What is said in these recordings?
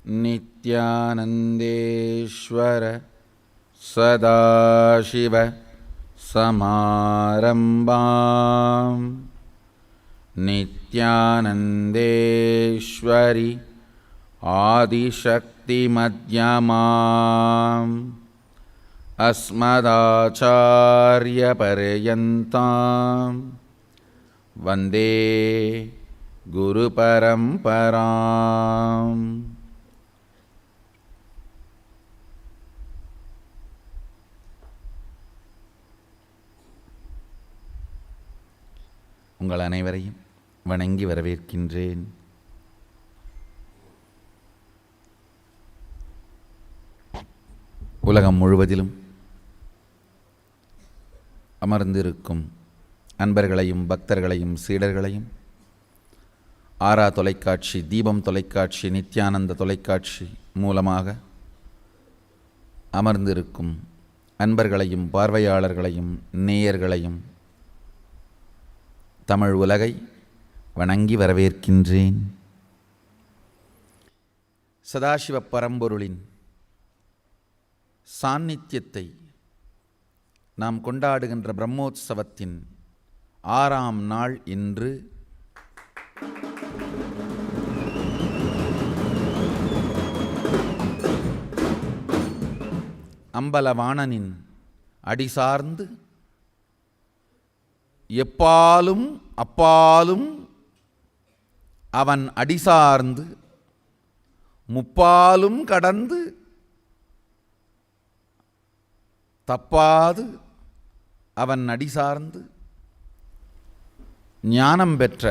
नित्यानन्देश्वर सदाशिव समारम्भां नित्यानन्देश्वरि आदिशक्तिमध्यमाम् अस्मदाचार्यपर्यन्तां वन्दे गुरुपरम्पराम्. உங்கள் அனைவரையும் வணங்கி வரவேற்கின்றேன். உலகம் முழுவதிலும் அமர்ந்திருக்கும் அன்பர்களையும் பக்தர்களையும் சீடர்களையும் ஆரா தொலைக்காட்சி, தீபம் தொலைக்காட்சி, நித்யானந்த தொலைக்காட்சி மூலமாக அமர்ந்திருக்கும் அன்பர்களையும் பார்வையாளர்களையும் நேயர்களையும் தமிழ் உலகை வணங்கி வரவேற்கின்றேன். சதாசிவ பரம்பொருளின் சாநித்தியத்தை நாம் கொண்டாடுகின்ற பிரம்மோற்சவத்தின் 6ஆம் நாள் இன்று. அம்பலவாணனின் அடிசார்ந்து எப்பாலும் அப்பாலும் அவன் அடிசார்ந்து முப்பாலும் கடந்து தப்பாது அவன் அடிசார்ந்து ஞானம் பெற்ற,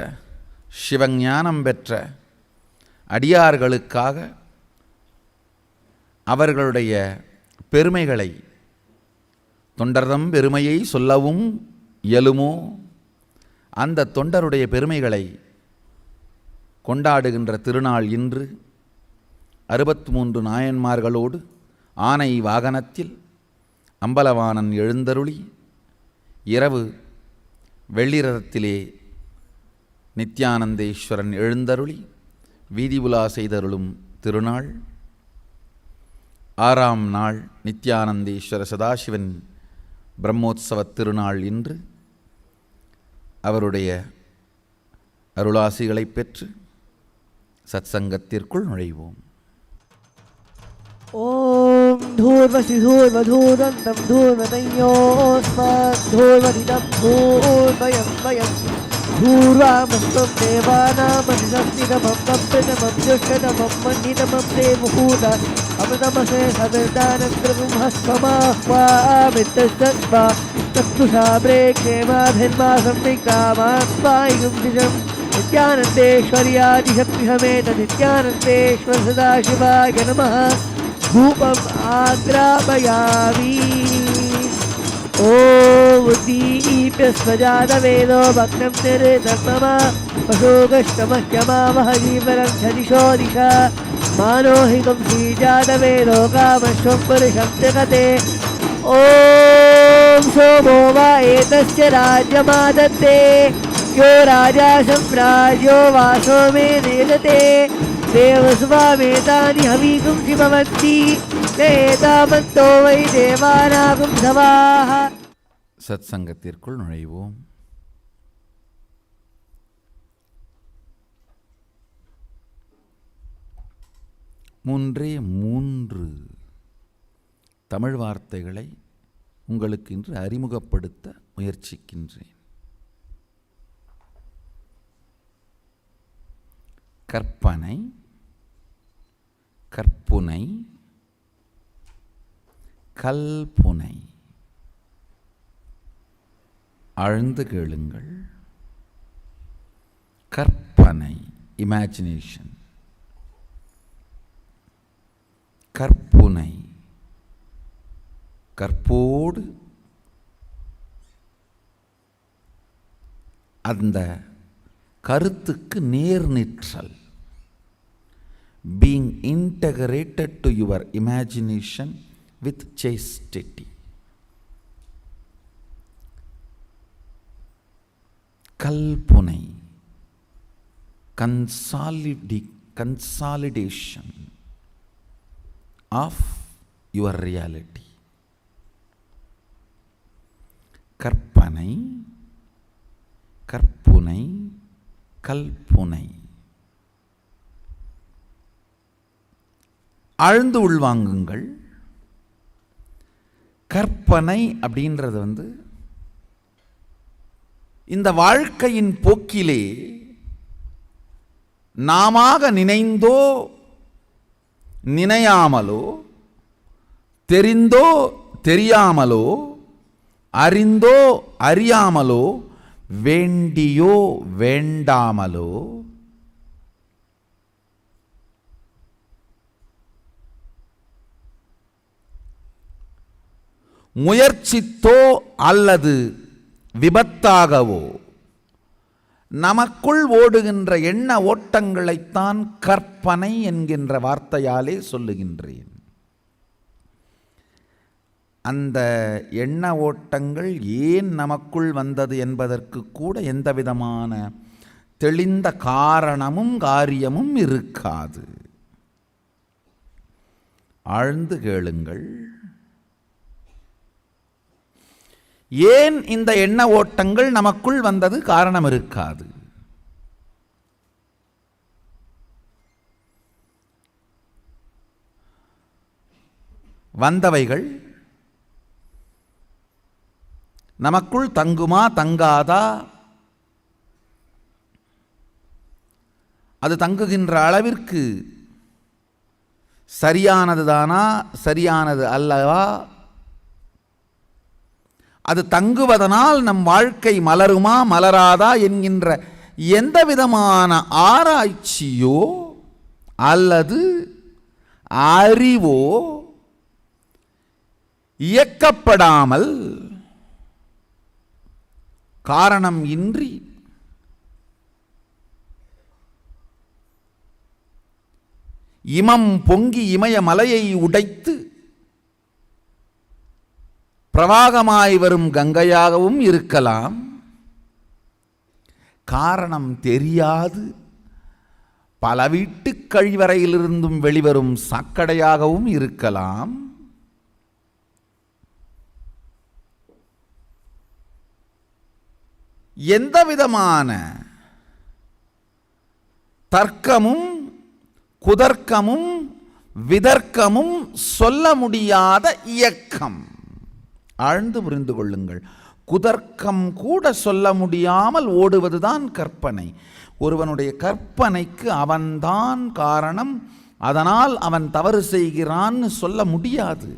சிவஞானம் பெற்ற அடியார்களுக்காக அவர்களுடைய பெருமைகளை, தொண்டர்தம் பெருமையை சொல்லவும் இயலுமோ அந்த தொண்டருடைய பெருமைகளை கொண்டாடுகின்ற திருநாள் இன்று. 63 நாயன்மார்களோடு ஆனை வாகனத்தில் அம்பலவாணன் எழுந்தருளி இரவு வெள்ளிரதத்திலே நித்யானந்தேஸ்வரன் எழுந்தருளி வீதி உலா செய்தருளும் திருநாள். 6ஆம் நாள் நித்யானந்தேஸ்வர சதாசிவன் பிரம்மோற்சவ திருநாள் இன்று. அவருடைய அருளாசிகளை பெற்று சத்சங்கத்திற்குள் நுழைவோம். ஓம் தூர்வசி தூர்வதூதந்தம் தூர்வதையோஸ்மத்தூர்வதிதம் தூர்வயம் வயம் பூர்வாமஸ்தம் தேவானாமதிசம்நிதமம் கம்பிதமம் யுஷ்டதமம் மன்னிதமம் தே முகூத அமிர்தமசே சவிர்தானந்திரகும்ஹஸ்வமாஹ்வாமித்தஸ்தத்வா தத்துஷாப்ரே க்ஷேமாபிர்மா சம்விக்ராமாத்மாயிகும் திஜம் நித்யானந்தேஸ்வரியாதிசக்திசமேத நித்யானந்தேஸ்வர சதாசிவாய நமः. धूपम आग्रापयामि. ओम दीप्य स्वजातवेदो भग्नं निर्धर्मम पशोगष्टमह्यमावह जीवनं झदिशो दिशा मानोहितं श्रीजातवेदो कामश्वं पुरुषं जगते. ओम सोमो वा एतस्य राज्यमादत्ते यो राजा सम्राज्यो वासो मे देदते देवस्वामेतानि हवीकुं शिववन्ति तेतामन्तो वै देवानागुं सवाः. சத்சங்கத்திற்குள் நுழைவோம். மூன்று தமிழ் வார்த்தைகளை உங்களுக்கு இன்று அறிமுகப்படுத்த முயற்சிக்கின்றேன். கற்பனை, கற்புனை, கல்புனை. ஆழ்ந்து கேளுங்கள். கற்பனை, இமேஜினேஷன். கற்புனை, கற்போடு அந்த கருத்துக்கு நேர்நிற்றல். being integrated to your imagination with chastity. கல்புனை, consolidation. Of your reality. கற்பனை, கற்புனை, கல்புனை. ஆழ்ந்து உள்வாங்குங்கள். கற்பனை அப்படின்றது இந்த வாழ்க்கையின் போக்கிலே நாமாக நினைந்தோ நினையாமலோ, தெரிந்தோ தெரியாமலோ, அறிந்தோ அறியாமலோ, வேண்டியோ வேண்டாமலோ, முயற்சித்தோ அல்லது விபத்தாகவோ நமக்குள் ஓடுகின்ற எண்ண ஓட்டங்களைத்தான் கற்பனை என்கின்ற வார்த்தையாலே சொல்லுகின்றேன். அந்த எண்ண ஓட்டங்கள் ஏன் நமக்குள் வந்தது என்பதற்கு கூட எந்தவிதமான தெளிந்த காரணமும் காரியமும் இருக்காது. ஆழ்ந்து கேளுங்கள். ஏன் இந்த எண்ண ஓட்டங்கள் நமக்குள் வந்தது? காரணம் இருக்காது. வந்தவைகள் நமக்குள் தங்குமா தங்காதா? அது தங்குகின்ற அளவிற்கு சரியானதுதானா சரியானது அல்லவா? அது தங்குவதனால் நம் வாழ்க்கை மலருமா மலராதா என்கின்ற எந்த விதமான ஆராய்ச்சியோ அல்லது அறிவோ இயக்கப்படாமல் காரணம் இன்றி இமம் பொங்கி இமய மலையை உடைத்து பிரவாகமாய் வரும் கங்கையாகவும் இருக்கலாம். காரணம் தெரியாது பல வீட்டு கழிவறையிலிருந்தும் வெளிவரும் சாக்கடையாகவும் இருக்கலாம். எந்தவிதமான தர்க்கமும் குதர்க்கமும் விதர்க்கமும் சொல்ல முடியாத இயக்கம். ஆழ்ந்து புரிந்து கொள்ளுங்கள். குதர்க்கம் கூட சொல்ல முடியாமல் ஓடுவதுதான் கற்பனை. ஒருவனுடைய கற்பனைக்கு அவன்தான் காரணம், அதனால் அவன் தவறு செய்கிறான்னு சொல்ல முடியாது.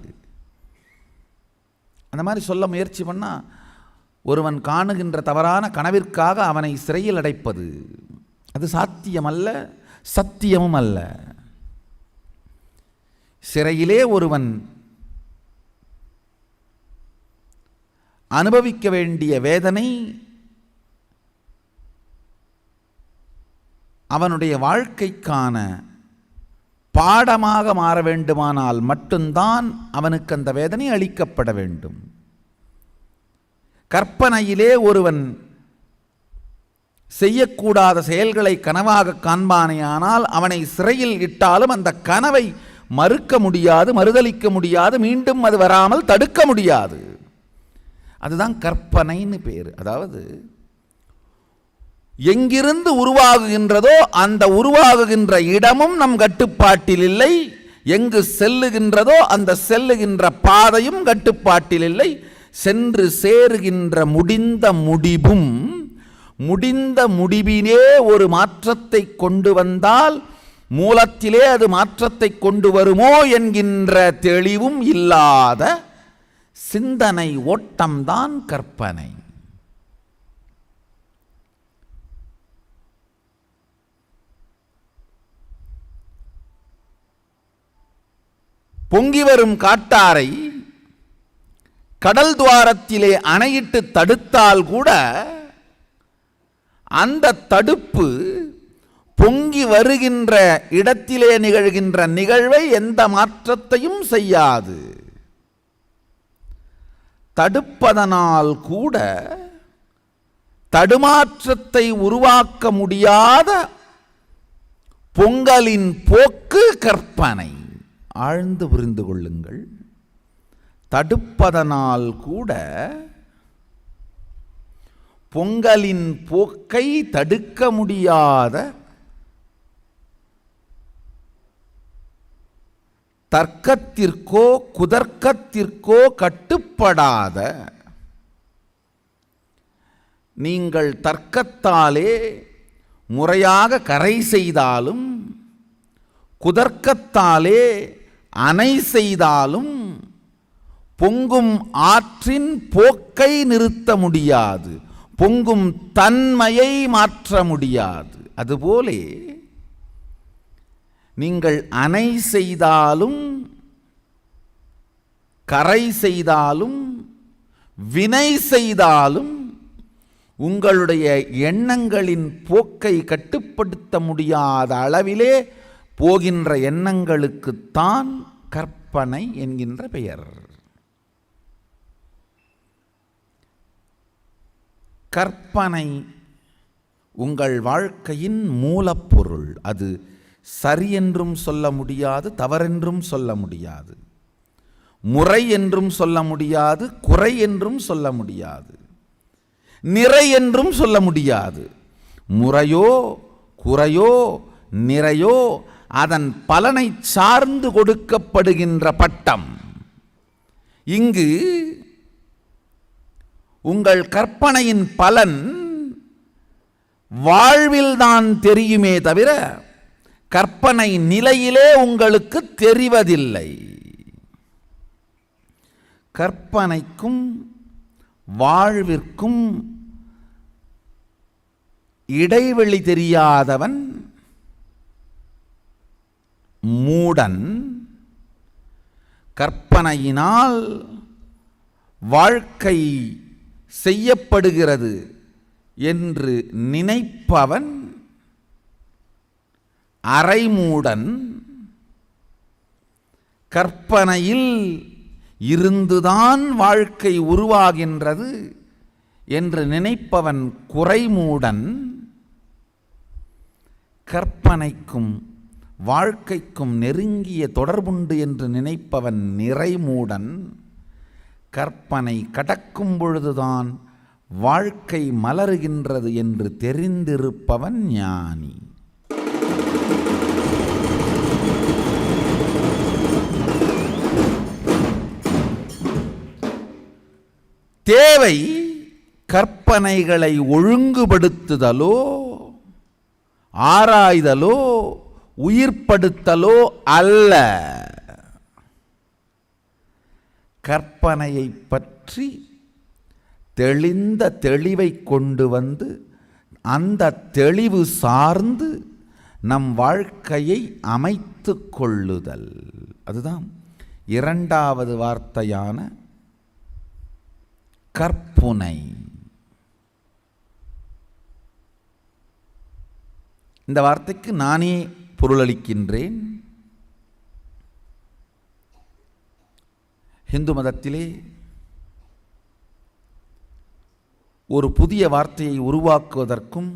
அந்த மாதிரி சொல்ல முயற்சி பண்ணால் ஒருவன் காணுகின்ற தவறான கனவிற்காக அவனை சிறையில் அடைப்பது அது சாத்தியமல்ல, சத்தியமும் அல்ல. சிறையிலே ஒருவன் அனுபவிக்க வேண்டிய வேதனை அவனுடைய வாழ்க்கைக்கான பாடமாக மாற வேண்டுமானால் மட்டும்தான் அவனுக்கு அந்த வேதனை அளிக்கப்பட வேண்டும். கற்பனையிலே ஒருவன் செய்யக்கூடாத செயல்களை கனவாக காண்பானேயானால் அவனை சிறையில் இட்டாலும் அந்த கனவை மறுக்க முடியாது, மறுதலிக்க முடியாது, மீண்டும் அது வராமல் தடுக்க முடியாது. அதுதான் கற்பனைன்னு பேர். அதாவது எங்கிருந்து உருவாகுகின்றதோ அந்த உருவாகுகின்ற இடமும் நம் கட்டுப்பாட்டில் இல்லை. எங்கு செல்லுகின்றதோ அந்த செல்லுகின்ற பாதையும் கட்டுப்பாட்டில் இல்லை. சென்று சேருகின்ற முடிந்த முடிவும் முடிந்த முடிவினே ஒரு மாற்றத்தை கொண்டு வந்தால் மூலத்திலே அது மாற்றத்தை கொண்டு வருமோ என்கின்ற தெளிவும் இல்லாத சிந்தனை ஓட்டம்தான் கற்பனை. பொங்கி வரும் காட்டாரை கடல் துவாரத்திலே அணையிட்டு தடுத்தால் கூட அந்த தடுப்பு பொங்கி வருகின்ற இடத்திலே நிகழ்கின்ற நிகழ்வை எந்த மாற்றத்தையும் செய்யாது. தடுப்பதனால் கூட தடுமாற்றத்தை உருவாக்க முடியாத பொங்கலின் போக்கு கற்பனை. ஆழ்ந்து புரிந்து கொள்ளுங்கள். தடுப்பதனால் கூட பொங்கலின் போக்கை தடுக்க முடியாத, தர்க்கத்திற்கோ குதர்க்கத்திற்கோ கட்டுப்படாத, நீங்கள் தர்க்கத்தாலே முறையாக கரை செய்தாலும் குதர்க்கத்தாலே அணை செய்தாலும் பொங்கும் ஆற்றின் போக்கை நிறுத்த முடியாது, பொங்கும் தன்மையை மாற்ற முடியாது. அதுபோலே நீங்கள் அணை செய்தாலும் கரை செய்தாலும் வினை செய்தாலும் உங்களுடைய எண்ணங்களின் போக்கை கட்டுப்படுத்த முடியாத அளவிலே போகின்ற எண்ணங்களுக்குத்தான் கற்பனை என்கின்ற பெயர். கற்பனை உங்கள் வாழ்க்கையின் மூலப்பொருள். அது சரியென்றும் சொல்ல முடியாது, தவறென்றும் சொல்ல முடியாது, முறை என்றும் சொல்ல முடியாது, குறை என்றும் சொல்ல முடியாது, நிறை என்றும் சொல்ல முடியாது. முறையோ குறையோ நிறையோ அதன் பலனை சார்ந்து கொடுக்கப்படுகின்ற பட்டம். இங்கு உங்கள் கற்பனையின் பலன் வாழ்வில்தான் தெரியுமே தவிர கற்பனை நிலையிலே உங்களுக்கு தெரிவதில்லை. கற்பனைக்கும் வாழ்விற்கும் இடைவெளி தெரியாதவன் மூடன். கற்பனையினால் வாழ்க்கை செய்யப்படுகிறது என்று நினைப்பவன் அரைமூடன். கற்பனையில் இருந்துதான் வாழ்க்கை உருவாகின்றது என்று நினைப்பவன் குறைமூடன். கற்பனைக்கும் வாழ்க்கைக்கும் நெருங்கிய தொடர்புண்டு என்று நினைப்பவன் நிறைமூடன். கற்பனை கடக்கும் பொழுதுதான் வாழ்க்கை மலருகின்றது என்று தெரிந்திருப்பவன் ஞானி. தேவை கற்பனைகளை ஒழுங்குபடுத்துதலோ ஆராய்தலோ உயிர்ப்படுத்தலோ அல்ல. கற்பனையை பற்றி தெளிந்த தெளிவை கொண்டு வந்து அந்த தெளிவு சார்ந்து நம் வாழ்க்கையை அமைத்து கொள்ளுதல். அதுதான் இரண்டாவது வார்த்தையான கற்புனை. இந்த வார்த்தைக்கு நானே பொருளளிக்கின்றேன். இந்து மதத்திலே ஒரு புதிய வார்த்தையை உருவாக்குவதற்கும்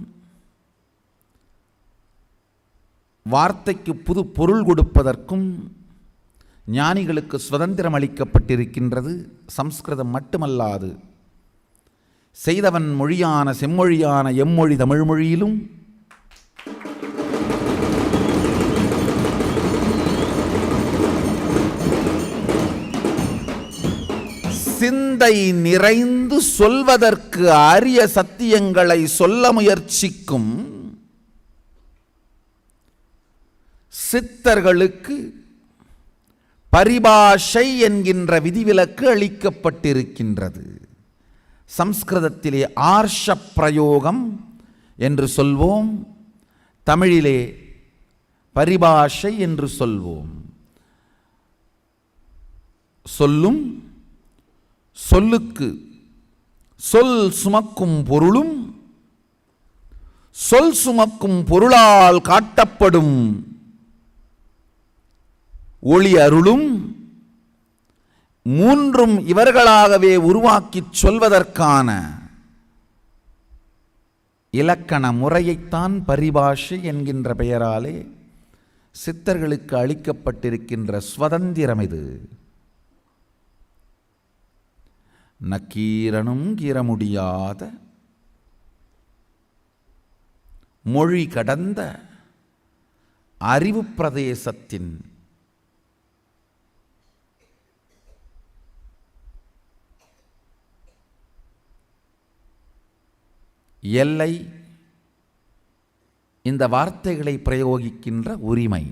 வார்த்தைக்கு புது பொருள் கொடுப்பதற்கும் ஞானிகளுக்கு சுதந்திரம் அளிக்கப்பட்டிருக்கின்றது. சம்ஸ்கிருதம் மட்டுமல்லாது செய்தவன் மொழியான செம்மொழியான எம்மொழி தமிழ் மொழியிலும் சிந்தை நிறைந்து சொல்வதற்கு அரிய சத்தியங்களை சொல்ல முயற்சிக்கும் சித்தர்களுக்கு பரிபாஷை என்கின்ற விதிவிலக்கு அளிக்கப்பட்டிருக்கின்றது. சம்ஸ்கிருதத்திலே ஆர்ஷ பிரயோகம் என்று சொல்வோம், தமிழிலே பரிபாஷை என்று சொல்வோம். சொல்லும் சொல்லுக்கு சொல் சுமக்கும் பொருளும் சொல் சுமக்கும் பொருளால் காட்டப்படும் ஒளி அருளும் மூன்றும் இவர்களாகவே உருவாக்கி சொல்வதற்கான இலக்கண முறையைத்தான் பரிபாஷை என்கின்ற பெயராலே சித்தர்களுக்கு அளிக்கப்பட்டிருக்கின்ற சுதந்திரம் இது. நக்கீரனும் கீற முடியாத மொழி கடந்த அறிவு பிரதேசத்தின் எல்லை இந்த வார்த்தைகளை பிரயோகிக்கின்ற உரிமை.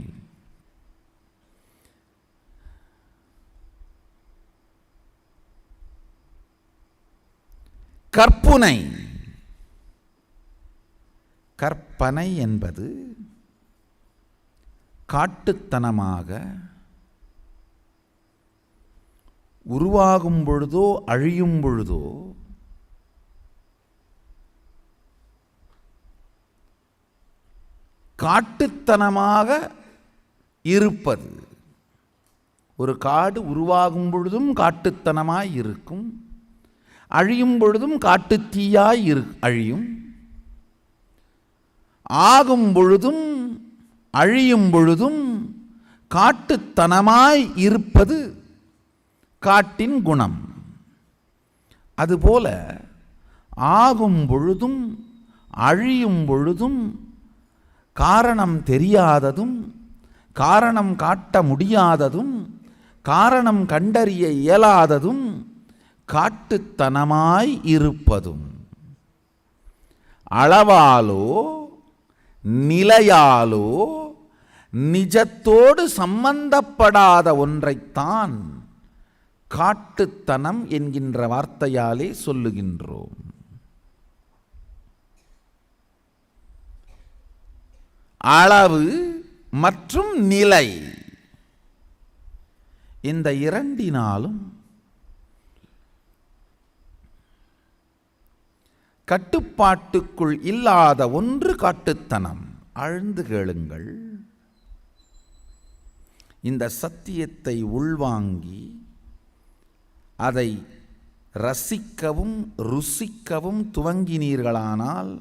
கற்பனை. கற்பனை என்பது காட்டுத்தனமாக உருவாகும் பொழுதோ அழியும் பொழுதோ காட்டுத்தனமாக இருப்பது. ஒரு காடு உருவாகும் பொழுதும் காட்டுத்தனமாய் இருக்கும், அழியும் பொழுதும் காட்டுத்தீயாய் அழியும். ஆகும் பொழுதும் அழியும் பொழுதும் காட்டுத்தனமாய் இருப்பது காட்டின் குணம். அதுபோல ஆகும் பொழுதும் அழியும் பொழுதும் காரணம் தெரியாததும் காரணம் காட்ட முடியாததும் காரணம் கண்டறிய இயலாததும் காட்டுத்தனமாய் இருப்பதும் அளவாலோ நிலையாலோ நிஜத்தோடு சம்பந்தப்படாத ஒன்றைத்தான் காட்டுத்தனம் என்கின்ற வார்த்தையாலே சொல்லுகின்றோம். அளவு மற்றும் நிலை, இந்த இரண்டினாலும் கட்டுப்பாட்டுக்குள் இல்லாத ஒன்று காட்டுத்தனம். ஆழ்ந்து கேளுங்கள். இந்த சத்தியத்தை உள்வாங்கி அதை ரசிக்கவும் ருசிக்கவும் துவங்கினீர்களானால்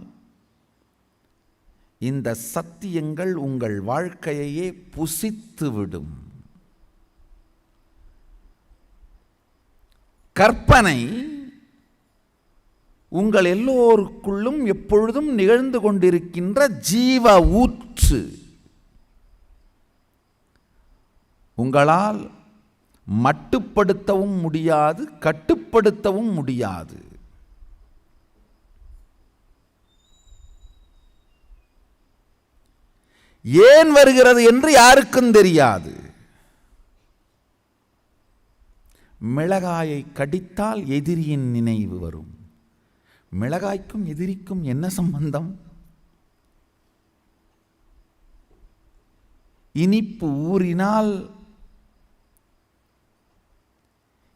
இந்த சத்தியங்கள் உங்கள் வாழ்க்கையையே புசித்துவிடும். கற்பனை உங்கள் எல்லோருக்குள்ளும் எப்பொழுதும் நிகழ்ந்து கொண்டிருக்கின்ற ஜீவ ஊற்று. உங்களால் மட்டுப்படுத்தவும் முடியாது, கட்டுப்படுத்தவும் முடியாது. ஏன் வருகிறது என்று யாருக்கும் தெரியாது. மிளகாயை கடித்தால் எதிரியின் நினைவு வரும். மிளகாய்க்கும் எதிரிக்கும் என்ன சம்பந்தம்? இனிப்பு ஊறினால்,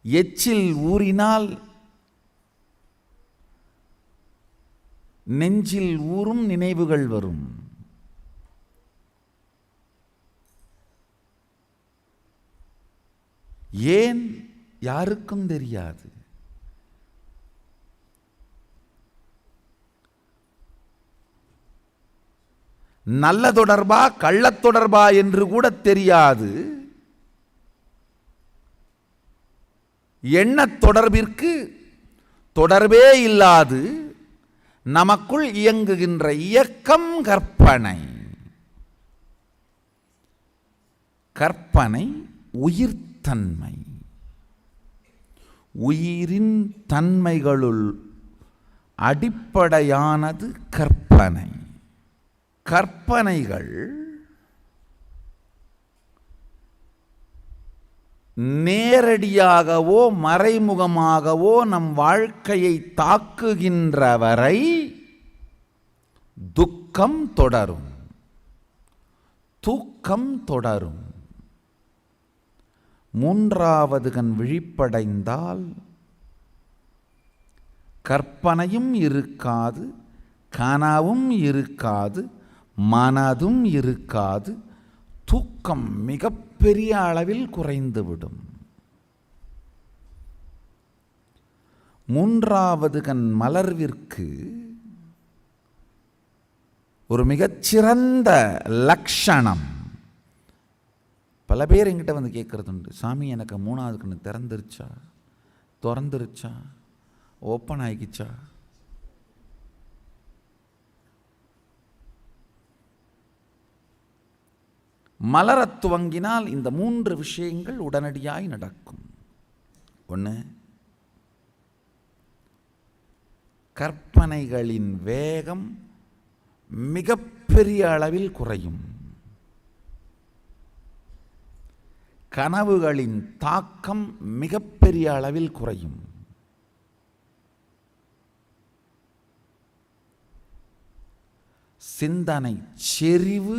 எச்சில் ஊறினால் நெஞ்சில் ஊறும் நினைவுகள் வரும். ஏன் யாருக்கும் தெரியாது. நல்ல தொடர்பா கள்ளத் தொடர்பா என்று கூட தெரியாது. எண்ணத் தொடர்பிற்கு தொடர்பே இல்லாது நமக்குள் இயங்குகின்ற இயக்கம் கற்பனை. கற்பனை உயிர்த்தன்மை. உயிரின் தன்மைகளுள் அடிப்படையானது கற்பனை. கற்பனைகள் நேரடியாகவோ மறைமுகமாகவோ நம் வாழ்க்கையை தாக்குகின்ற வரை துக்கம் தொடரும், தூக்கம் தொடரும். மூன்றாவது கண் விழிப்படைந்தால் கற்பனையும் இருக்காது, கனவும் இருக்காது, மனதும் இருக்காது. தூக்கம் மிகப்பெரிய அளவில் குறைந்துவிடும். மூன்றாவது கண் மலர்விற்கு ஒரு மிகச்சிறந்த லட்சணம் பல பேர் என்கிட்ட வந்து கேட்குறது உண்டு, சாமி எனக்கு 3வது கண்ணு திறந்துருச்சா, திறந்துருச்சா, ஓப்பன் ஆகிக்கிச்சா? மலரத் துவங்கினால் இந்த 3 விஷயங்கள் உடனடியாய் நடக்கும். 1, கற்பனைகளின் வேகம் மிகப்பெரிய அளவில் குறையும். கனவுகளின் தாக்கம் மிகப்பெரிய அளவில் குறையும். சிந்தனை செறிவு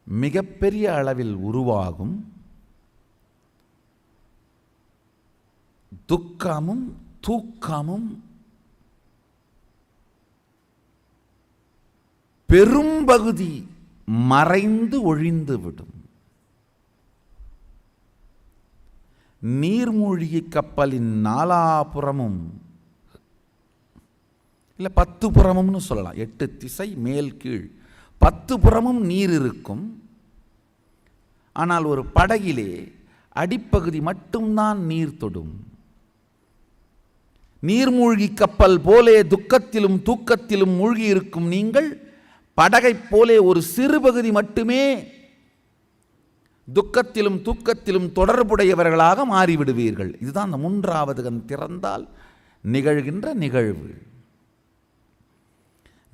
மிகப்பெரிய அளவில் உருவாகும். துக்கமும் தூக்கமும் பெரும்பகுதி மறைந்து ஒழிந்துவிடும். நீர்மூழ்கி கப்பலின் 4புறமும் இல்லை 10 புறமும்னு சொல்லலாம், 8 திசை மேல் கீழ் 10 புறமும் நீர் இருக்கும். ஆனால் ஒரு படகிலே அடிப்பகுதி மட்டும்தான் நீர் தொடும். நீர்மூழ்கி கப்பல் போலே துக்கத்திலும் தூக்கத்திலும் மூழ்கி இருக்கும் நீங்கள் படகைப் போலே ஒரு சிறு பகுதி மட்டுமே துக்கத்திலும் தூக்கத்திலும் தொடர்புடையவர்களாக மாறிவிடுவீர்கள். இதுதான் அந்த 3வது கண் திறந்தால் நிகழ்கின்ற நிகழ்வு.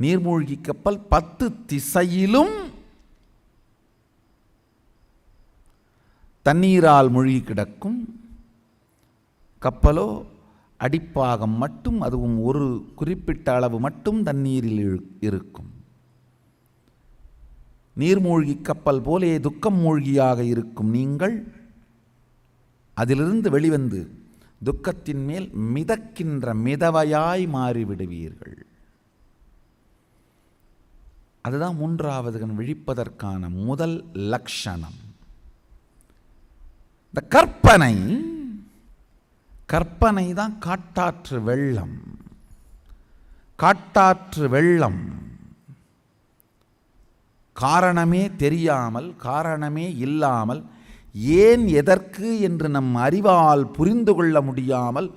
நீர்மூழ்கி கப்பல் 10 திசையிலும் தண்ணீரால் மூழ்கி கிடக்கும். கப்பலோ அடிப்பாகம் மட்டும், அதுவும் ஒரு குறிப்பிட்ட அளவு மட்டும் தண்ணீரில் இருக்கும். நீர்மூழ்கி கப்பல் போலே துக்கம் மூழ்கியாக இருக்கும் நீங்கள் அதிலிருந்து வெளிவந்து துக்கத்தின் மேல் மிதக்கின்ற மிதவையாய் மாறிவிடுவீர்கள். அதுதான் 3வது கண் விழிப்பதற்கான முதல் லட்சணம். இந்த கற்பனை தான் காட்டாற்று வெள்ளம். காட்டாற்று வெள்ளம் காரணமே தெரியாமல், காரணமே இல்லாமல், ஏன் எதற்கு என்று நம் அறிவால் புரிந்து கொள்ள முடியாமல்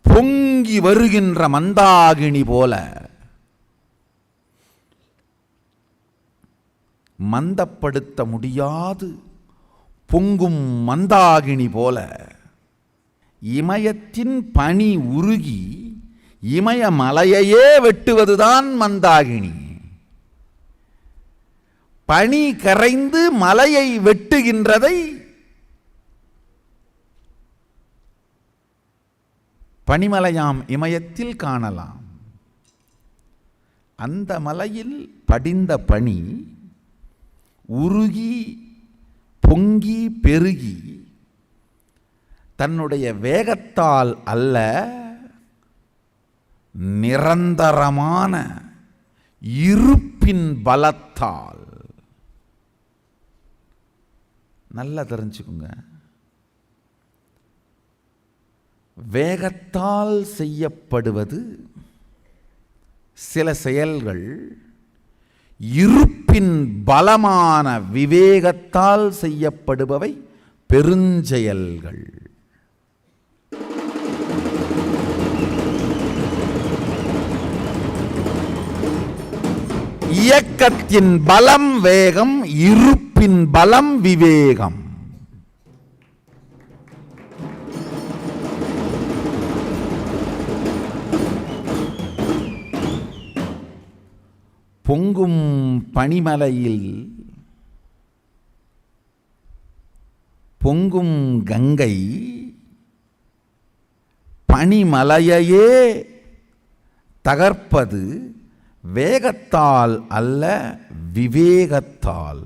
பொங்கி வருகின்ற மந்தாகினி போல, மந்தப்படுத்த முடியாது பொங்கும் மந்தாகினி போல, இமயத்தின் பனி உருகி இமயமலையையே வெட்டுவதுதான் மந்தாகினி. பனி கரைந்து மலையை வெட்டுகின்றதை பனிமலையாம் இமயத்தில் காணலாம். அந்த மலையில் படிந்த பனி உருகி பொங்கி பெருகி தன்னுடைய வேகத்தால் அல்ல, நிரந்தரமான இருப்பின் பலத்தால். நல்லா தெரிஞ்சுக்குங்க, வேகத்தால் செய்யப்படுவது சில செயல்கள், இருப்பின் பலமான விவேகத்தால் செய்யப்படுபவை பெருஞ்செயல்கள். இயக்கத்தின் பலம் வேகம், இருப்பின் பலம் விவேகம். பொங்கும் பனிமலையில் பொங்கும் கங்கை பனிமலையையே தகர்ப்பது வேகத்தால் அல்ல, விவேகத்தால்.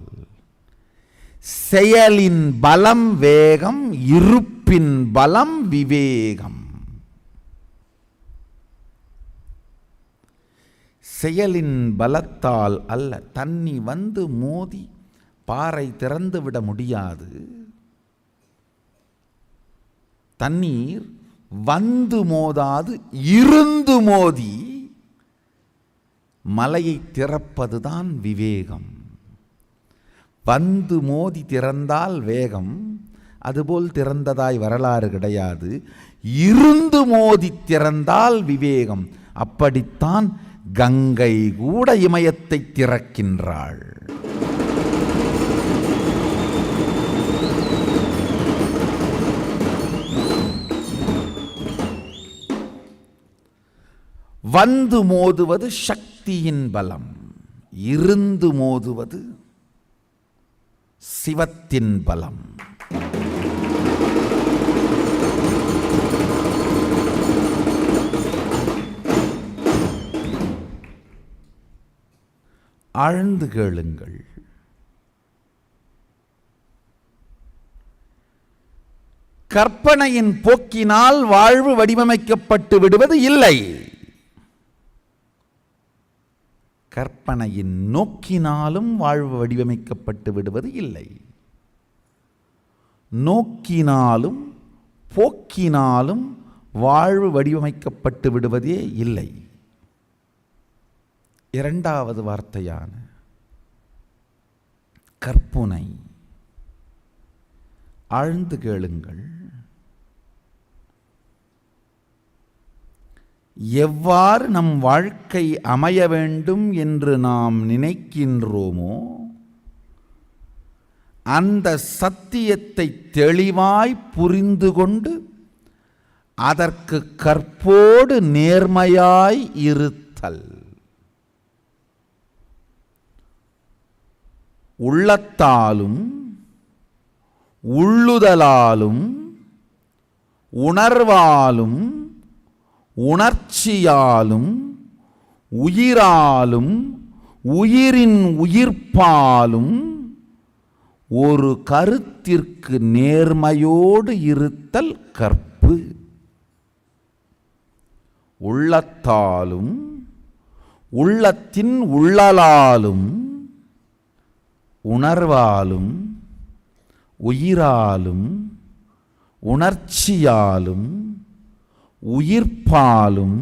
செயலின் பலம் வேகம், இருப்பின் பலம் விவேகம். செயலின் பலத்தால் அல்ல. தண்ணி வந்து மோதி பாறை திறந்து விட முடியாது. தண்ணீர் வந்து மோதாது, இருந்து மோதி மலையை திறப்பதுதான் விவேகம். வந்து மோதி திறந்தால் வேகம், அதுபோல் திறந்ததாய் வரலாறு கிடையாது. இருந்து மோதி திறந்தால் விவேகம். அப்படித்தான் கங்கை கூட இமயத்தை திறக்கின்றாள். வந்து மோதுவது சக்தியின் பலம், இருந்து மோதுவது சிவத்தின் பலம். ஆழ்ந்து கேளுங்கள். கற்பனையின் போக்கினால் வாழ்வு வடிவமைக்கப்பட்டு விடுவது இல்லை. கற்பனையின் நோக்கினாலும் வாழ்வு வடிவமைக்கப்பட்டு விடுவது இல்லை. நோக்கினாலும் போக்கினாலும் வாழ்வு வடிவமைக்கப்பட்டு விடுவதே இல்லை. இரண்டாவது வார்த்தையான கற்பனை, ஆழ்ந்து கேளுங்கள். எவ்வாறு நம் வாழ்க்கை அமைய வேண்டும் என்று நாம் நினைக்கின்றோமோ அந்த சத்தியத்தை தெளிவாய் புரிந்து கொண்டு அதற்கு கற்போடு நேர்மையாய் இருத்தல். உள்ளத்தாலும் உள்ளுதலாலும் உணர்வாலும் உணர்ச்சியாலும் உயிராலும் உயிரின் உயிர்ப்பாலும் ஒரு கருத்திற்கு நேர்மையோடு இருத்தல் கற்பு. உள்ளத்தாலும் உள்ளத்தின் உள்ளலாலும் உணர்வாலும் உயிராலும் உணர்ச்சியாலும் உயிர்ப்பாலும்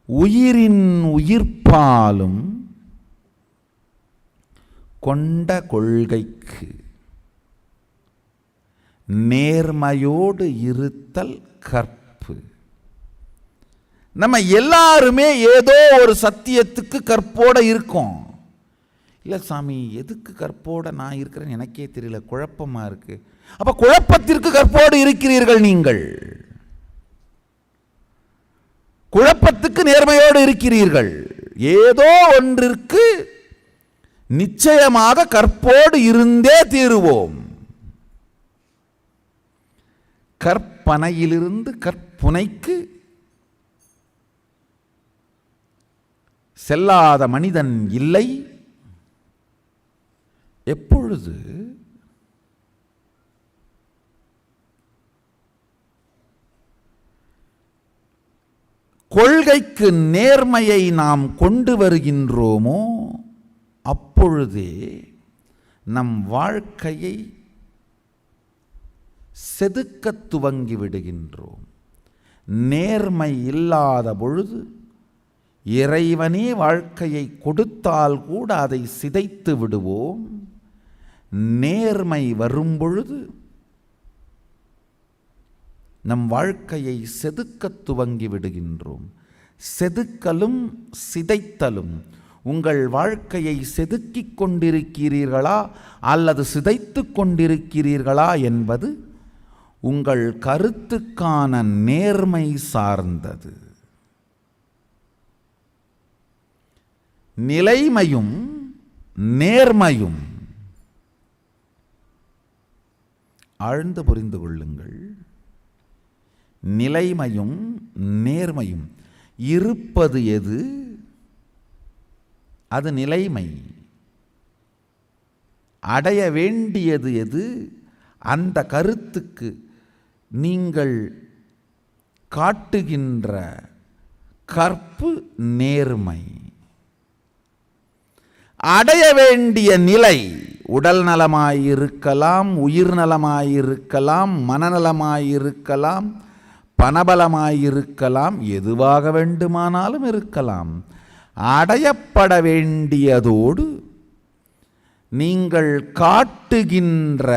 உயிரின் உயிர்ப்பாலும் கொண்ட கொள்கைக்கு நேர்மையோடு இருத்தல் கற்பு. நம்ம எல்லாருமே ஏதோ ஒரு சத்தியத்துக்கு கற்போட இருக்கோம். இல்லை சாமி, எதுக்கு கற்போட நான் இருக்கிறேன்னு எனக்கே தெரியல, குழப்பமா இருக்கு. அப்ப குழப்பத்திற்கு கற்போடு இருக்கிறீர்கள் நீங்கள். குழப்பத்துக்கு நேர்மையோடு இருக்கிறீர்கள். ஏதோ ஒன்றிற்கு நிச்சயமாக கற்போடு இருந்தே தீருவோம். கற்பனையிலிருந்து கற்புனைக்கு செல்லாத மனிதன் இல்லை. எப்பொழுது கொள்கைக்கு நேர்மையை நாம் கொண்டு வருகின்றோமோ அப்பொழுதே நம் வாழ்க்கையை செதுக்கத் துவங்கி விடுகின்றோம். நேர்மை இல்லாத பொழுது இறைவனே வாழ்க்கையை கொடுத்தால் கூட அதை சிதைத்து விடுவோம். நேர்மை வரும்பொழுது நம் வாழ்க்கையை செதுக்கத் துவங்கி விடுகின்றோம். செதுக்கலும் சிதைத்தலும். உங்கள் வாழ்க்கையை செதுக்கிக் கொண்டிருக்கிறீர்களா அல்லது சிதைத்து கொண்டிருக்கிறீர்களா என்பது உங்கள் கருத்துக்கான நேர்மை சார்ந்தது. நிலைமையும் நேர்மையும் ஆழ்ந்து புரிந்து கொள்ளுங்கள். நிலைமையும் நேர்மையும் இருப்பது எது? அது நிலைமை. அடைய வேண்டியது எது? அந்த கருத்துக்கு நீங்கள் காட்டுகின்ற கற்பு நேர்மை. அடைய வேண்டிய நிலை உடல் நலமாயிருக்கலாம், உயிர் நலமாயிருக்கலாம், மனநலமாயிருக்கலாம், பணபலமாயிருக்கலாம், எதுவாக வேண்டுமானாலும் இருக்கலாம். அடையப்பட வேண்டியதோடு நீங்கள் காட்டுகின்ற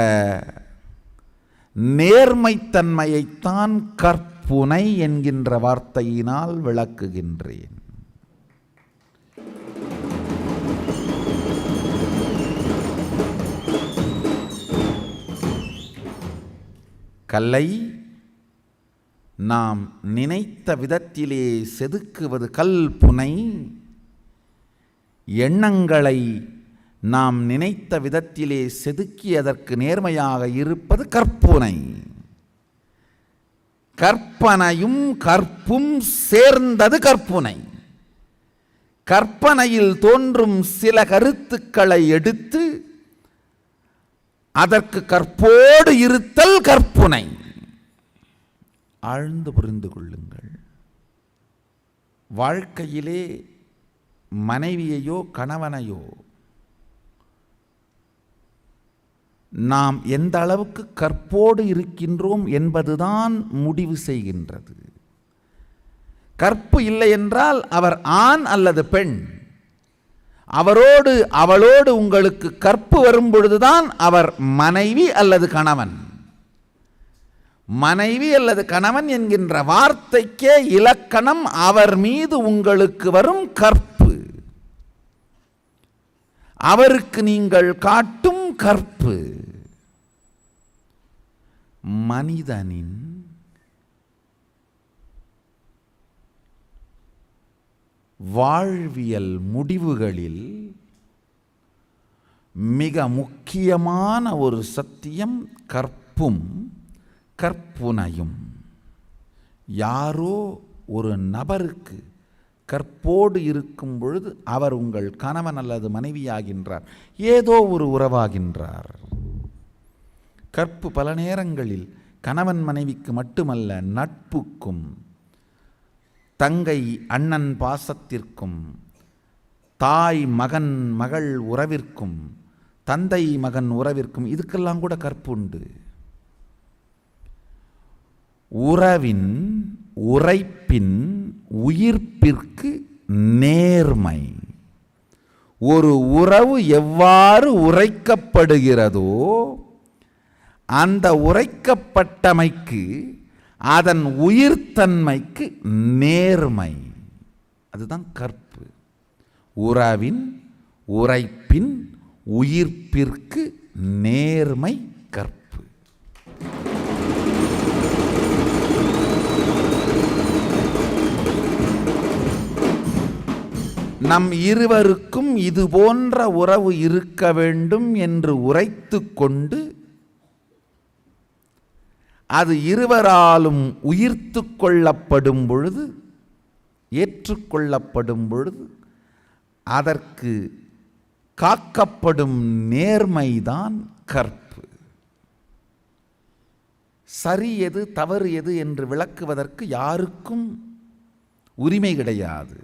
நேர்மைத்தன்மையைத்தான் கற்புனை என்கின்ற வார்த்தையினால் விளக்குகின்றேன். கல்லை நாம் நினைத்த விதத்திலே செதுக்குவது கல்புனை, எண்ணங்களை நாம் நினைத்த விதத்திலே செதுக்கி அதற்கு நேர்மையாக இருப்பது கற்புனை. கற்பனையும் கற்பும் சேர்ந்தது கற்புனை. கற்பனையில் தோன்றும் சில கருத்துக்களை எடுத்து அதற்கு கற்போடு இருத்தல் கற்புனை. ஆழ்ந்து புரிந்து கொள்ளுங்கள். வாழ்க்கையிலே மனைவியையோ கணவனையோ நாம் எந்த அளவுக்கு கற்போடு இருக்கின்றோம் என்பதுதான் முடிவு செய்கின்றது. கற்பு இல்லை என்றால் அவர் ஆண் அல்லது பெண், அவரோடு அவளோடு உங்களுக்கு கற்பு வரும் பொழுதுதான் அவர் மனைவி அல்லது கணவன். மனைவி அல்லது கணவன் என்கின்ற வார்த்தைக்கே இலக்கணம் அவர் மீது உங்களுக்கு வரும் கற்பு, அவருக்கு நீங்கள் காட்டும் கற்பு. மனிதனின் வாழ்வியல் முடிவுகளில் மிக முக்கியமான ஒரு சத்தியம் கற்பும் கற்புனையும். யாரோ ஒரு நபருக்கு கற்போடு இருக்கும் பொழுது அவர் உங்கள் கணவன் அல்லது மனைவியாகின்றார், ஏதோ ஒரு உறவாகின்றார். கற்பு பல நேரங்களில் கணவன் மனைவிக்கு மட்டுமல்ல, நட்புக்கும், தங்கை அண்ணன் பாசத்திற்கும், தாய் மகன் மகள் உறவிற்கும், தந்தை மகன் உறவிற்கும், இதுக்கெல்லாம் கூட கற்பு உண்டு. உறவின் உரைப்பின் உயிர்ப்பிற்கு நேர்மை. ஒரு உறவு எவ்வாறு உரைக்கப்படுகிறதோ அந்த உரைக்கப்பட்டமைக்கு, அதன் உயிர்த்தன்மைக்கு நேர்மை, அதுதான் கற்பு. உறவின் உரைப்பின் உயிர்ப்பிற்கு நேர்மை கற்பு. நம் இருவருக்கும் இது போன்ற உறவு இருக்க வேண்டும் என்று உரைத்து கொண்டு அது இருவராலும் உயிர்த்து கொள்ளப்படும் பொழுது, ஏற்றுக்கொள்ளப்படும் பொழுது அதற்கு காக்கப்படும் நேர்மைதான் கற்பு. சரி எது தவறு எது என்று விளக்குவதற்கு யாருக்கும் உரிமை கிடையாது.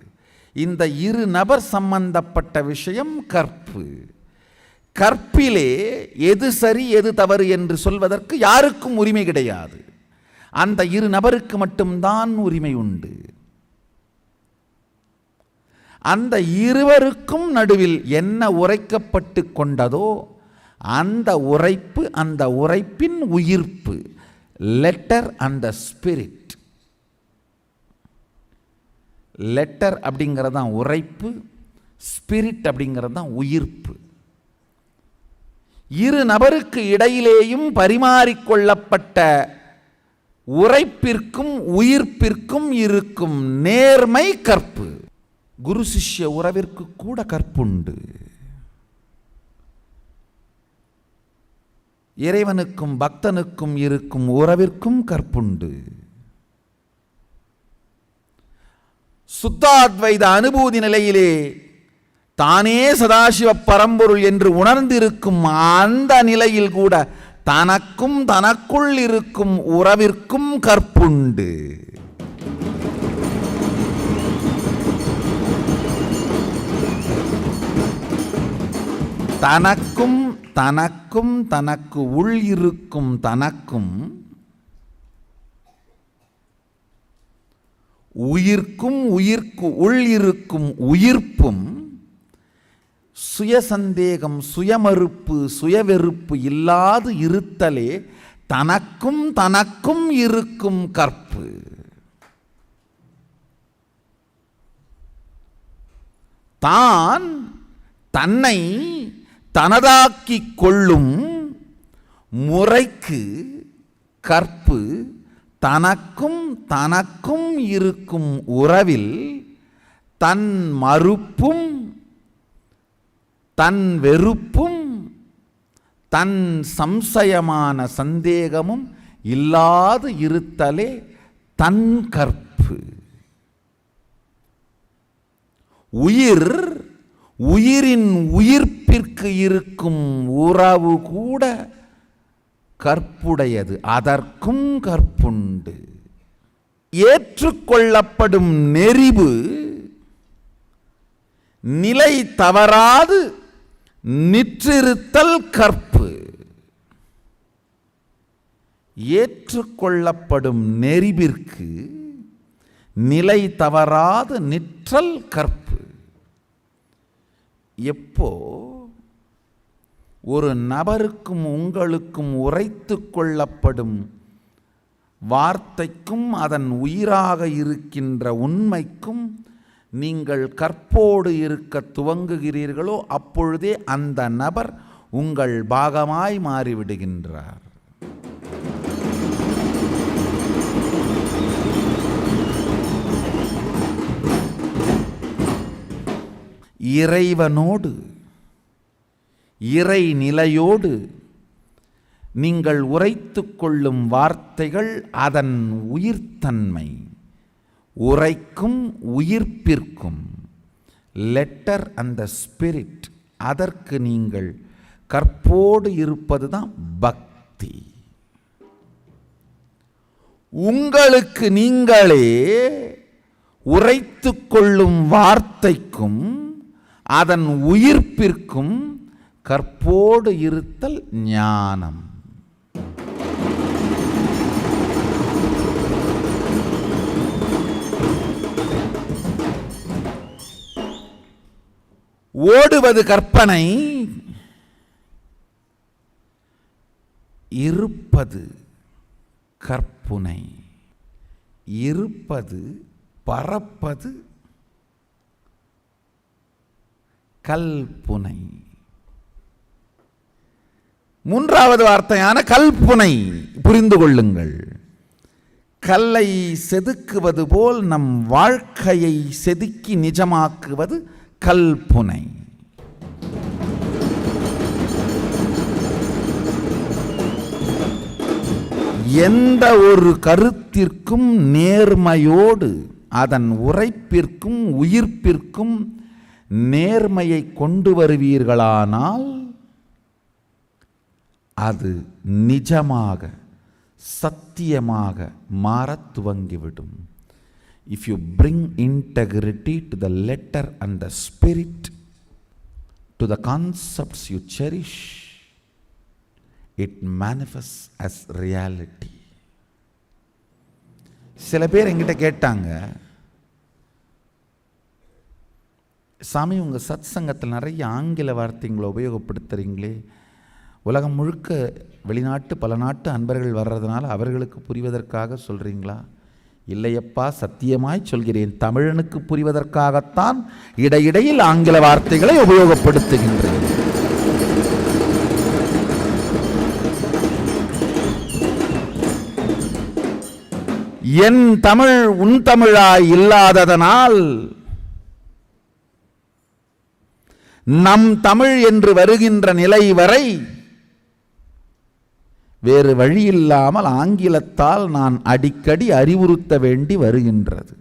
இந்த இரு நபர் சம்பந்தப்பட்ட விஷயம் கற்பு. கற்பிலே எது சரி எது தவறு என்று சொல்வதற்கு யாருக்கும் உரிமை கிடையாது. அந்த இரு நபருக்கு மட்டும்தான் உரிமை உண்டு. அந்த இருவருக்கும் நடுவில் என்ன உரைக்கப்பட்டு கொண்டதோ அந்த உரைப்பு, அந்த உரைப்பின் உயிர்ப்பு, லெட்டர் அண்ட் ஸ்பிரிட். லெட்டர் அப்படிங்கிறது தான் உரைப்பு, ஸ்பிரிட் அப்படிங்கிறது தான் உயிர்ப்பு. இரு நபருக்கு இடையிலேயும் பரிமாறிக்கொள்ளப்பட்ட உரைப்பிற்கும் உயிர்ப்பிற்கும் இருக்கும் நேர்மை கற்பு. குரு சிஷ்ய உறவிற்கு கூட கற்புண்டு. இறைவனுக்கும் பக்தனுக்கும் இருக்கும் உறவிற்கும் கற்புண்டு. சுத்தாத்வைத அனுபூதி நிலையிலே தானே சதாசிவ பரம்பொருள் என்று உணர்ந்திருக்கும் அந்த நிலையில் கூட தனக்கும் தனக்குள் இருக்கும் உறவிற்கும் கற்புண்டு. தனக்கும் தனக்கும் தனக்கு உள் இருக்கும் தனக்கும் உயிர்க்கும் உயிர்க்கு உள் இருக்கும் உயிர்ப்பும் சுயசந்தேகம், சுயமறுப்பு, சுயவெறுப்பு இல்லாது இருத்தலே தனக்கும் தனக்கும் இருக்கும் கற்பு. தான் தன்னை தனதாக்கிக் கொள்ளும் முறைக்கு கற்பு. தனக்கும் தனக்கும் இருக்கும் உறவில் தன் மறுப்பும் தன் வெறுப்பும் தன் சம்சயமான சந்தேகமும் இல்லாது இருத்தலே தன் கற்பு. உயிரின் உயிர்ப்பிற்கு இருக்கும் உறவு கூட கற்புடையது, அதற்கும் கற்புண்டு. ஏற்றுக்கொள்ளப்படும் நெறிவு நிலை தவறாது நிற்றிருத்தல் கற்பு. ஏற்றுக்கொள்ளப்படும் நெறிவிற்கு நிலை தவறாது நிற்றல் கற்பு. எப்போ ஒரு நபருக்கும் உங்களுக்கும் உரைத்து கொள்ளப்படும் வார்த்தைக்கும் அதன் உயிராக இருக்கின்ற உண்மைக்கும் நீங்கள் கற்போடு இருக்க துவங்குகிறீர்களோ அப்பொழுதே அந்த நபர் உங்கள் பாகமாய் மாறிவிடுகின்றார். இறைவனோடு, இறை நிலையோடு நீங்கள் உரைத்து கொள்ளும் வார்த்தைகள் அதன் உயிர்த்தன்மை, உரைக்கும் உயிர்ப்பிற்கும் லெட்டர் அந்த ஸ்பிரிட், அதற்கு நீங்கள் கற்போடு இருப்பதுதான் பக்தி. உங்களுக்கு நீங்களே உரைத்து கொள்ளும் வார்த்தைக்கும் அதன் உயிர்ப்பிற்கும் கற்போடு இருத்தல் ஞானம். ஓடுவது கற்பனை, இருப்பது கற்புனை. இருப்பது பறப்பது கல்புனை. மூன்றாவது வார்த்தையான கல்புனை புரிந்து கொள்ளுங்கள். கல்லை செதுக்குவது போல் நம் வாழ்க்கையை செதுக்கி நிஜமாக்குவது கல்புனை. எந்த ஒரு கருத்திற்கும் நேர்மையோடு அதன் உரைப்பிற்கும் உயிர்ப்பிற்கும் நேர்மையை கொண்டு வருவீர்களானால் அது நிஜமாக சத்தியமாக மாறத் துவங்கிவிடும். If you bring integrity to the letter and the spirit, to the concepts you cherish, it manifests as reality. சில பேர் என்கிட்ட கேட்டாங்க, சாமி உங்கள் சத் சங்கத்தில் நிறைய ஆங்கில வார்த்தைங்களை உபயோகப்படுத்துகிறீங்களே, உலகம் முழுக்க வெளிநாட்டு பல நாட்டு அன்பர்கள் வர்றதுனால அவர்களுக்கு புரிவதற்காக சொல்கிறீங்களா? இல்லையப்பா, சத்தியமாய் சொல்கிறேன், தமிழனுக்கு புரிவதற்காகத்தான் இடையிடையில் ஆங்கில வார்த்தைகளை உபயோகப்படுத்துகின்றேன். என் தமிழ் உன் தமிழாய் இல்லாததனால் நம் தமிழ் என்று வருகின்ற நிலை வரை வேறு வழியில்லாமல் ஆங்கிலத்தால் நான் அடிக்கடி அறிவுறுத்த வேண்டி வருகின்றது.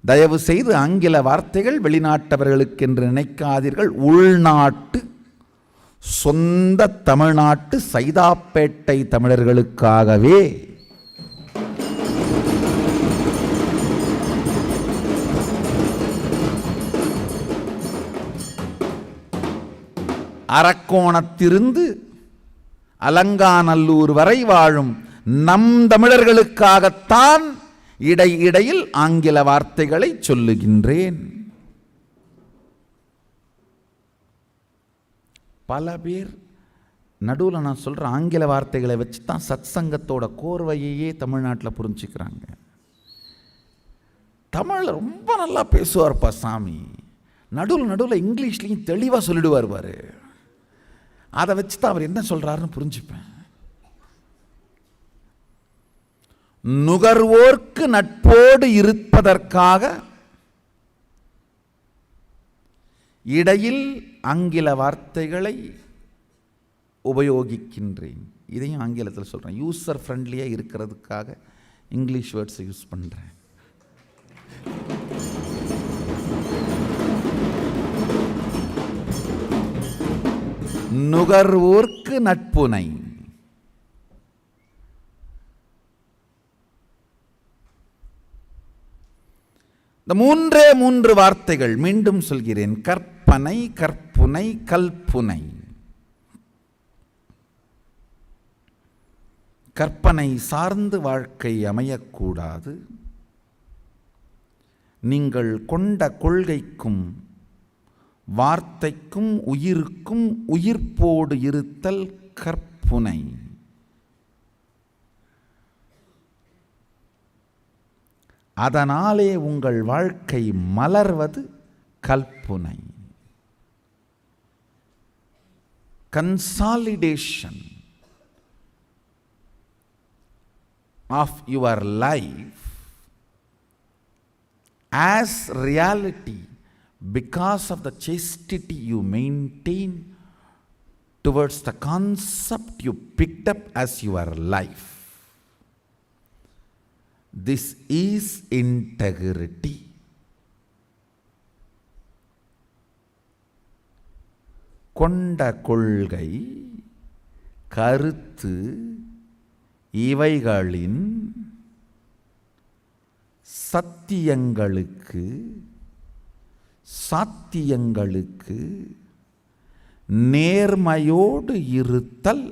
தயவு செய்து ஆங்கில வார்த்தைகள் வெளிநாட்டவர்களுக்கு என்று நினைக்காதீர்கள். உள்நாட்டு சொந்த தமிழ்நாட்டு சைதாப்பேட்டை தமிழர்களுக்காகவே. அரக்கோணத்திலிருந்து அலங்காநல்லூர் வரை வாழும் நம் தமிழர்களுக்காகத்தான் இடையிடையில் ஆங்கில வார்த்தைகளை சொல்லுகின்றேன். பல பேர் நடுவில் நான் சொல்கிற ஆங்கில வார்த்தைகளை வச்சு தான் சத் சங்கத்தோட கோர்வையையே தமிழ்நாட்டில் புரிஞ்சுக்கிறாங்க. தமிழில் ரொம்ப நல்லா பேசுவார்ப்பா சாமி, நடுவில் இங்கிலீஷ்லேயும் தெளிவாக சொல்லிடுவார் பாரு, அதை வச்சு தான் அவர் என்ன சொல்கிறாருன்னு புரிஞ்சுப்பேன். நுகர்வோர்க்கு நட்போடு இருப்பதற்காக இடையில் ஆங்கில வார்த்தைகளை உபயோகிக்கின்றேன். இதையும் ஆங்கிலத்தில் சொல்கிறேன். யூசர் ஃப்ரெண்ட்லியாக இருக்கிறதுக்காக இங்கிலீஷ் வேர்ட்ஸை யூஸ் பண்ணுறேன். நுகர்வோர்க்கு நட்புனை. இந்த மூன்று வார்த்தைகள் மீண்டும் சொல்கிறேன். கற்பனை, கற்புனை, கல்புனை. கற்பனை சார்ந்து வாழ்க்கை அமையக்கூடாது. நீங்கள் கொண்ட கொள்கைக்கும் வார்த்தைக்கும் உயிருக்கும் உயிர்ப்போடு இருத்தல் கற்புனை. அதனாலே உங்கள் வாழ்க்கை மலர்வது கல்புனை. Consolidation of your life as reality because of the chastity you maintain towards the concept you picked up as your life. This is integrity. கொண்ட கொள்கை, கருத்து இவைகளின் சத்தியங்களுக்கு சாத்தியங்களுக்கு நேர்மையோடு இருத்தல்.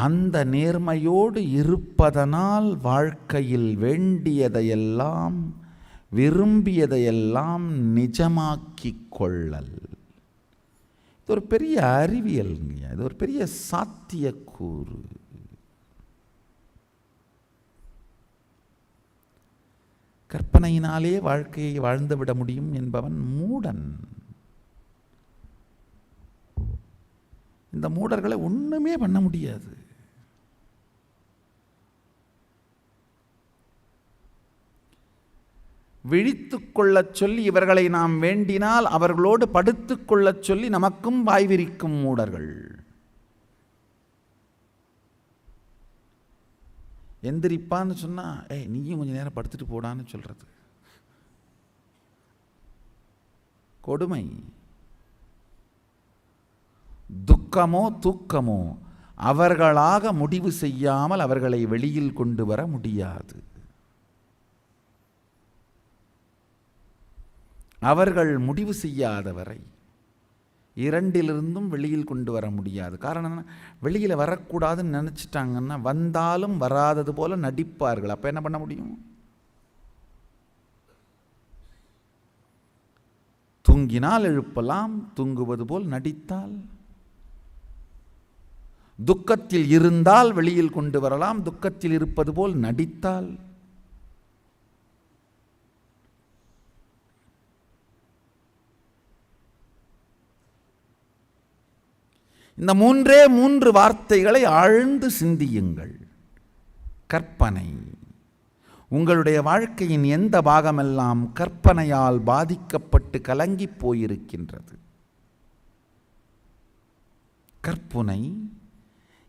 அந்த நேர்மையோடு இருப்பதனால் வாழ்க்கையில் வேண்டியதையெல்லாம் விரும்பியதையெல்லாம் நிஜமாக்கிக் கொள்ளல். இது ஒரு பெரிய அறிவியல்ங்க, இது ஒரு பெரிய சாத்தியக்கூறு. கற்பனையினாலே வாழ்க்கையை வாழ்ந்துவிட முடியும் என்பவன் மூடன். இந்த மூடர்களை ஒண்ணுமே பண்ண முடியாது. விழித்துக் கொள்ளச் சொல்லி இவர்களை நாம் வேண்டினால் அவர்களோடு படுத்துக் கொள்ளச் சொல்லி நமக்கும் வாய் விரிக்கும் மூடர்கள். எந்திரிப்பான்னு சொன்னா நீயும் கொஞ்ச நேரம் படுத்துட்டு போடான்னு சொல்றது கொடுமை. துக்கமோ தூக்கமோ அவர்களாக முடிவு செய்யாமல் அவர்களை வெளியில் கொண்டு வர முடியாது. அவர்கள் முடிவு செய்யாதவரை இரண்டிலிருந்தும் வெளியில் கொண்டு வர முடியாது. காரணம் என்ன? வெளியில் வரக்கூடாதுன்னு நினச்சிட்டாங்கன்னா வந்தாலும் வராதது போல நடிப்பார்கள். அப்போ என்ன பண்ண முடியும்? தூங்கினால் எழுப்பலாம், தூங்குவது போல் நடித்தால். துக்கத்தில் இருந்தால் வெளியில் கொண்டு வரலாம், துக்கத்தில் இருப்பது போல் நடித்தால். இந்த மூன்று வார்த்தைகளை ஆழ்ந்து சிந்தியுங்கள். கற்பனை. உங்களுடைய வாழ்க்கையின் எந்த பாகமெல்லாம் கற்பனையால் பாதிக்கப்பட்டு கலங்கி போயிருக்கின்றது? கற்புனை.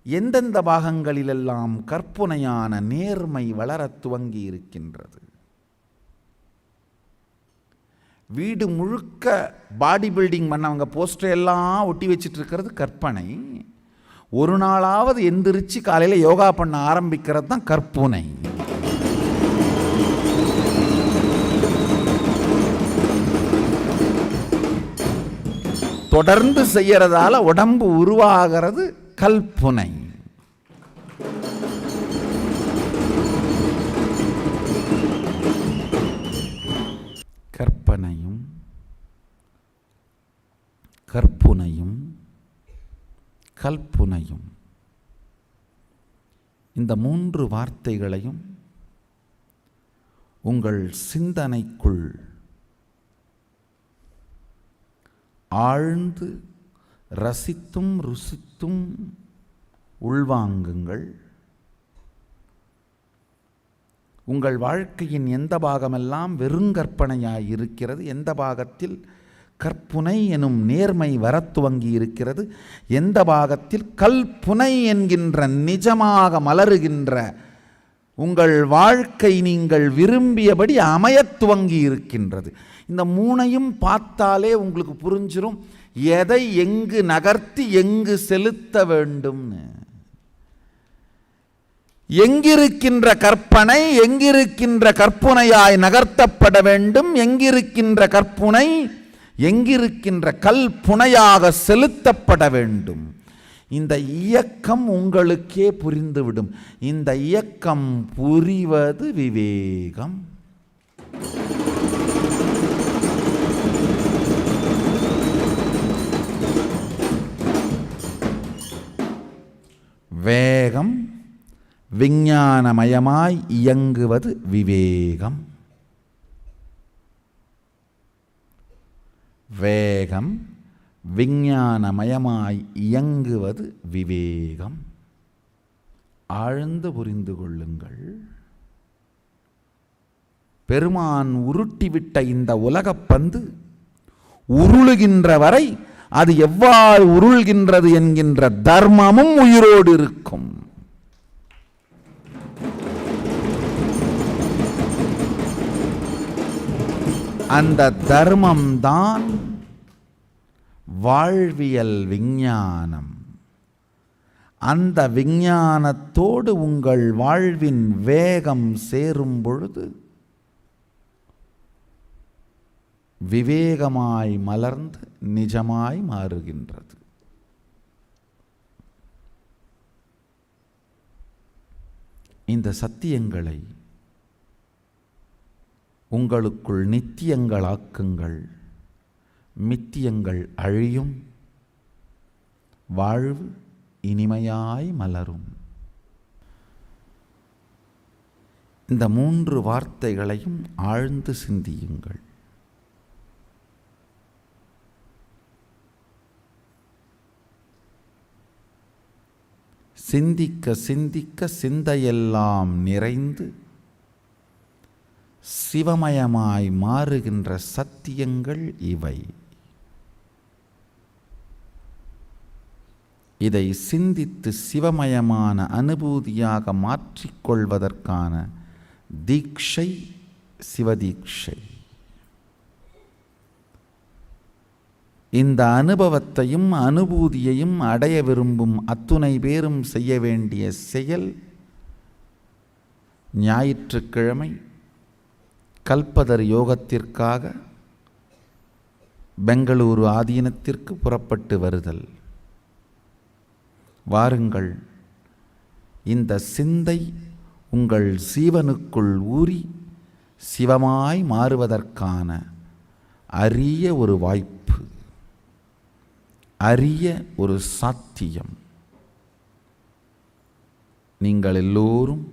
எந்தெந்த பாகங்களிலெல்லாம் கற்புனையான நேர்மை வளரத் துவங்கி இருக்கின்றது? வீடு முழுக்க பாடி பில்டிங் பண்ணவங்க போஸ்டர் எல்லாம் ஒட்டி வச்சிட்டு இருக்கிறது கற்பனை. ஒரு நாளாவது எந்திரிச்சு காலையில் யோகா பண்ண ஆரம்பிக்கிறது தான் கற்புனை. தொடர்ந்து செய்யறதால உடம்பு உருவாகிறது கல்புனை. கற்பனையும் கற்புனையும் கல்புனையும் இந்த 3 வார்த்தைகளையும் உங்கள் சிந்தனைக்குள் ஆழ்ந்து ரசித்தும் ருசித்தும் உள்வாங்குங்கள். உங்கள் வாழ்க்கையின் எந்த பாகமெல்லாம் வெறுங்கற்பனையாய் இருக்கிறது, எந்த பாகத்தில் கற்புனை எனும் நேர்மை வரத்துவங்கி இருக்கிறது, எந்த பாகத்தில் கல்புனை என்கின்ற நிஜமாக மலருகின்ற உங்கள் வாழ்க்கை நீங்கள் விரும்பியபடி அமையத் துவங்கி இருக்கின்றது. இந்த 3ஐயும் பார்த்தாலே உங்களுக்கு புரிஞ்சிடும் எதை எங்கு நகர்த்தி எங்கு செலுத்த வேண்டும்னு. எங்கிருக்கின்ற கற்பனை எங்கிருக்கின்ற கற்புனையாய் நகர்த்தப்பட வேண்டும், எங்கிருக்கின்ற கற்புனை எங்கிருக்கின்ற கல்புனையாக செலுத்தப்பட வேண்டும். இந்த இயக்கம் உங்களுக்கே புரிந்துவிடும். இந்த இயக்கம் புரிவது விவேகம். வேகம் விஞ்ஞானமயமாய் இயங்குவது விவேகம். வேகம் விஞ்ஞானமயமாய் இயங்குவது விவேகம். ஆழ்ந்து புரிந்து கொள்ளுங்கள். பெருமான் உருட்டிவிட்ட இந்த உலகப்பந்து உருளுகின்ற வரை அது எவ்வாறு உருள்கின்றது என்கின்ற தர்மமும் உயிரோடு இருக்கும். அந்த தர்மம்தான் வாழ்வியல் விஞ்ஞானம். அந்த விஞ்ஞானத்தோடு உங்கள் வாழ்வின் வேகம் சேரும் பொழுது விவேகமாய் மலர்ந்து நிஜமாய் மாறுகின்றது. இந்த சத்தியங்களை உங்களுக்குள் நித்தியங்களாக்குங்கள். மித்தியங்கள் அழியும், வாழ்வு இனிமையாய் மலரும். இந்த 3 வார்த்தைகளையும் ஆழ்ந்து சிந்தியுங்கள். சிந்திக்க சிந்திக்க சிந்தையெல்லாம் நிறைந்து சிவமயமாய் மாறுகின்ற சத்தியங்கள் இவை. இதை சிந்தித்து சிவமயமான அனுபூதியாக மாற்றிக்கொள்வதற்கான தீட்சை சிவதீட்சை. இந்த அனுபவத்தையும் அனுபூதியையும் அடைய விரும்பும் அத்துணை பேரும் செய்ய வேண்டிய செயல் ஞாயிற்றுக்கிழமை கல்பதர் யோகத்திற்காக பெங்களூரு ஆதீனத்திற்கு புறப்பட்டு வருதல். வாருங்கள், இந்த சிந்தை உங்கள் சீவனுக்குள் ஊறி சிவமாய் மாறுவதற்கான அரிய ஒரு வாய்ப்பு, அரிய ஒரு சாத்தியம். நீங்கள் எல்லோரும்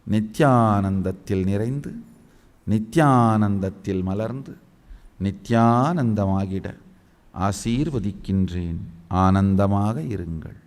நித்யானந்தத்தில் நிறைந்து நித்யானந்தத்தில் மலர்ந்து நித்யானந்தமாகிட ஆசீர்வதிக்கின்றேன். ஆனந்தமாக இருங்கள்.